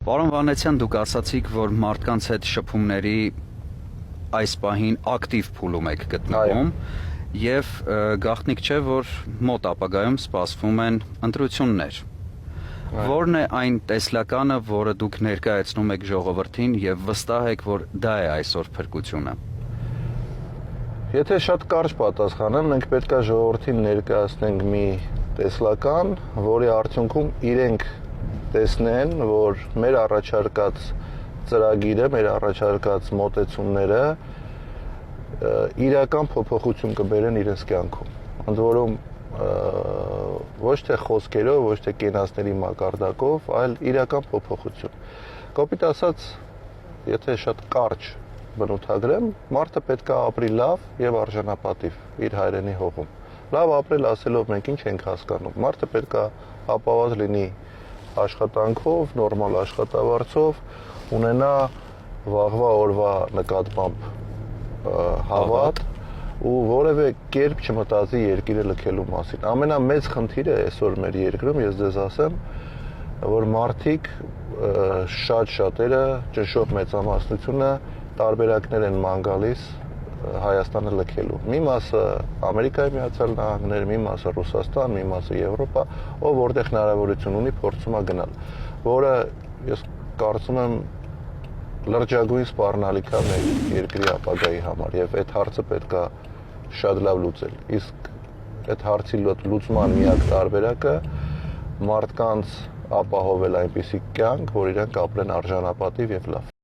Պարոն Վանեցյան, դուք ասացիք, որ մարդկանց հետ շփումների այս պահին ակտիվ փուլում եք գտնվում եւ գաղտնիք չէ, որ մոտ ապագայում սպասվում են ընտրություններ։ Որն է այն տեսլականը, որը դուք ներկայացնում եք ժողովրդին եւ վստահ եք, որ դա է այսօր փրկությունը։ Եթե շատ կարճ պատասխանեմ, մենք պետք է ժողովրդին ներկայացնենք մի տեսլական, որի արդյունքում իրենք տեսնեն, որ մեր առաջարկած ծրագիրը, մեր առաջարկած մոտեցումները իրական փոփոխություն կբերեն իրենց կյանքում։ Ընդ որում ոչ թե խոսքերով, ոչ թե կենացների մակարդակով, այլ իրական փոփոխություն։ Կոպիտ ասած, եթե շատ կարճ բնութագրեմ, մարդը պետք է ապրի լավ եւ արժանապատիվ իր հայրենի հողում։ Լավ ապրել ասելով մենք ինչ ենք հասկանում։ Մարդը պետք է ապահով լինի աշխատանքով, նորմալ աշխատավարձով, ունենա վաղվա օրվա նկատմամբ հավատ ու որևէ կերպ չմտածի երկիրը լքելու մասին։ Ամենամեծ խնդիրը այսօր մեր երկրում, ես ձեզ ասեմ, որ մարդիկ շատերը, ճնշող մեծամասնությունը տարբերակներ են ման գալիս Հայաստանը լքելու։ Մի մասը Ամերիկայի Միացյալ Նահանգներ, մի մասը Ռուսաստան, մի մասը Եվրոպա, ով որտեղ հնարավորություն ունի, փորձում է գնալ, որը ես կարծում եմ լրջագույն սպառնալիք է մեր երկրի ապագայի համար եւ այդ հարցը պետք է շատ լավ լուծել։ Իսկ այդ հարցի լուծման միակ տարբերակը մարդկանց ապահովել այնպիսի կյանք, որ իրենք ապրեն արժանապատիվ եւ լավ։